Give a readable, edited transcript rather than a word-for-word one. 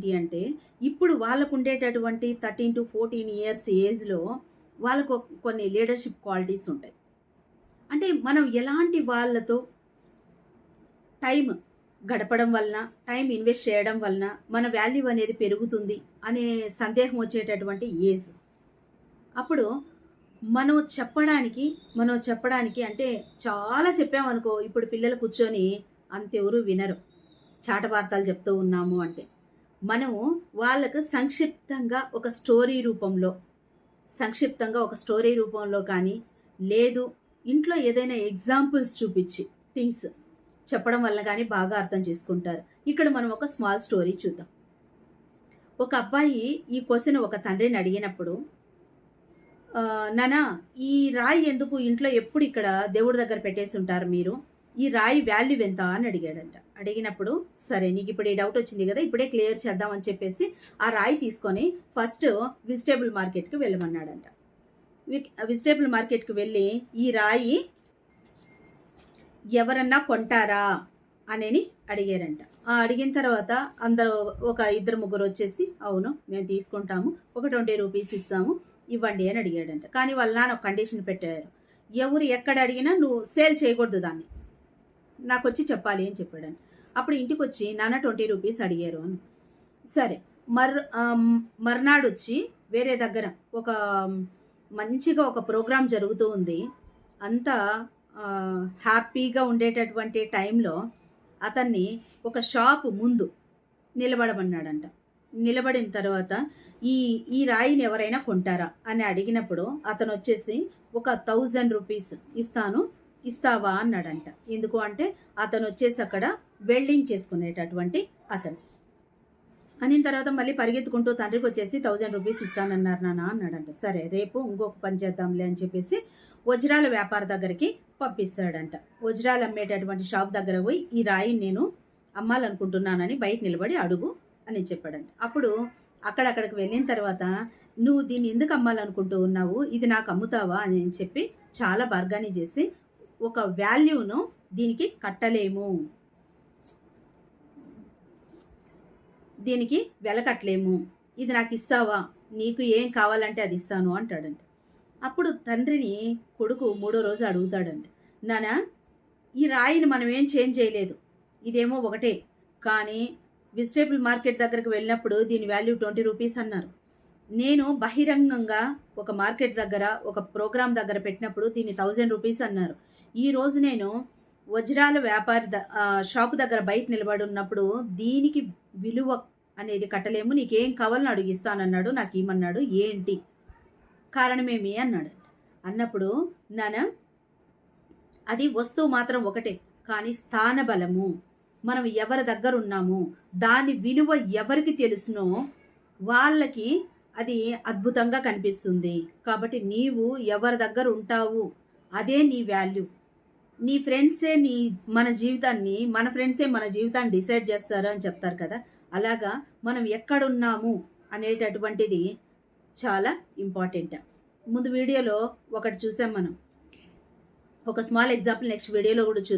ఏంటి అంటే, ఇప్పుడు వాళ్ళకు ఉండేటటువంటి 13-14 ఇయర్స్ ఏజ్‌లో వాళ్ళకు కొన్ని లీడర్‌షిప్ క్వాలిటీస్ ఉంటాయి. అంటే మనం ఎలాంటి వాళ్ళతో టైం గడపడం వలన, టైం ఇన్వెస్ట్ చేయడం వలన మన వాల్యూ అనేది పెరుగుతుంది అనే సందేహం వచ్చేటటువంటి ఏజ్. అప్పుడు మనం చెప్పడానికి అంటే చాలా చెప్పామనుకో, ఇప్పుడు పిల్లలు కూర్చొని అంతెవరు వినరు. చాటవార్తలు చెప్తూ ఉన్నాము అంటే. మనము వాళ్ళకు సంక్షిప్తంగా ఒక స్టోరీ రూపంలో కానీ, లేదు ఇంట్లో ఏదైనా ఎగ్జాంపుల్స్ చూపించి థింగ్స్ చెప్పడం వల్ల కానీ బాగా అర్థం చేసుకుంటారు. ఇక్కడ మనం ఒక స్మాల్ స్టోరీ చూద్దాం. ఒక అబ్బాయి ఈ క్వశ్చన్ ఒక తండ్రిని అడిగినప్పుడు, నానా, ఈ రాయి ఎందుకు ఇంట్లో ఎప్పుడు ఇక్కడ దేవుడి దగ్గర పెట్టేసి ఉంటారు మీరు? ఈ రాయి వాల్యూ ఎంత అని అడిగాడంట. అడిగినప్పుడు, సరే నీకు ఇప్పుడు ఈ డౌట్ వచ్చింది కదా, ఇప్పుడే క్లియర్ చేద్దామని చెప్పేసి ఆ రాయి తీసుకొని ఫస్ట్ వెజిటేబుల్ మార్కెట్కి వెళ్ళమన్నాడంట. వెజిటేబుల్ మార్కెట్కి వెళ్ళి, ఈ రాయి ఎవరన్నా కొంటారా అని అడిగారంట. అడిగిన తర్వాత అందరూ ఒక ఇద్దరు ముగ్గురు వచ్చేసి, అవును మేము తీసుకుంటాము, ఒక 20 రూపీస్ ఇస్తాము, ఇవ్వండి అని అడిగాడంట. కానీ వాళ్ళ నాన్న ఒక కండిషన్ పెట్టారు, ఎవరు ఎక్కడ అడిగినా నువ్వు సేల్ చేయకూడదు, దాన్ని నాకు వచ్చి చెప్పాలి అని చెప్పాడని. అప్పుడు ఇంటికి వచ్చి, నాన్న 20 రూపీస్ అడిగారు అని. సరే, మర్నాడు వచ్చి వేరే దగ్గర ఒక మంచిగా ఒక ప్రోగ్రాం జరుగుతూ ఉంది. అంతా హ్యాపీగా ఉండేటటువంటి టైంలో అతన్ని ఒక షాపు ముందు నిలబడమన్నాడంట. నిలబడిన తర్వాత ఈ రాయిని ఎవరైనా కొంటారా అని అడిగినప్పుడు అతను వచ్చేసి, ఒక 1000 రూపీస్ ఇస్తావా అన్నాడంట. ఎందుకు అంటే అతను వచ్చేసి అక్కడ వెల్డింగ్ చేసుకునేటటువంటి అతను. అనిన తర్వాత మళ్ళీ పరిగెత్తుకుంటూ తండ్రికి వచ్చేసి, 1000 రూపీస్ ఇస్తానన్నారు నాన్న అన్నాడంట. సరే రేపు ఇంకొక పని చేద్దాంలే అని చెప్పేసి వజ్రాల వ్యాపార దగ్గరికి పంపిస్తాడంట. వజ్రాలు అమ్మేటటువంటి షాప్ దగ్గర పోయి, ఈ రాయిని నేను అమ్మాలనుకుంటున్నానని బయట నిలబడి అడుగు అని చెప్పాడంట. అప్పుడు అక్కడికి వెళ్ళిన తర్వాత, నువ్వు దీన్ని ఎందుకు అమ్మాలనుకుంటూ ఉన్నావు, ఇది నాకు అమ్ముతావా అని చెప్పి చాలా బార్గాని చేసి, ఒక వాల్యూను దీనికి కట్టలేము, దీనికి వెలకట్టలేము, ఇది నాకు ఇస్తావా, నీకు ఏం కావాలంటే అది ఇస్తాను అంటాడంట. అప్పుడు తండ్రిని కొడుకు 3వ రోజు అడుగుతాడంట, నానా, ఈ రాయిని మనం ఏం చేంజ్ చేయలేదు, ఇదేమో ఒకటే, కానీ వెజిటేబుల్ మార్కెట్ దగ్గరకు వెళ్ళినప్పుడు దీని వాల్యూ 20 రూపీస్ అన్నారు. నేను బహిరంగంగా ఒక మార్కెట్ దగ్గర ఒక ప్రోగ్రాం దగ్గర పెట్టినప్పుడు దీన్ని 1000 రూపీస్ అన్నారు. ఈరోజు నేను వజ్రాల షాపు దగ్గర బయట నిలబడి ఉన్నప్పుడు దీనికి విలువ అనేది కట్టలేము, నీకేం కావాలని అడిగిస్తానన్నాడు, నాకు ఏమన్నాడు, ఏంటి కారణమేమి అన్నాడు. అన్నప్పుడు, నాన్న, అది వస్తువు మాత్రం ఒకటే, కానీ స్థాన బలము, మనం ఎవరి దగ్గర ఉన్నాము దాని విలువ ఎవరికి తెలుసునో వాళ్ళకి అది అద్భుతంగా కనిపిస్తుంది. కాబట్టి నీవు ఎవరి దగ్గర ఉంటావు అదే నీ వాల్యూ. నీ ఫ్రెండ్సే మన ఫ్రెండ్సే మన జీవితాన్ని డిసైడ్ చేస్తారు అని చెప్తారు కదా. అలాగా మనం ఎక్కడున్నాము అనేటటువంటిది చాలా ఇంపార్టెంట్. ముందు వీడియోలో ఒకటి చూసాం మనం, ఒక స్మాల్ ఎగ్జాంపుల్ నెక్స్ట్ వీడియోలో కూడా చూద్దాం.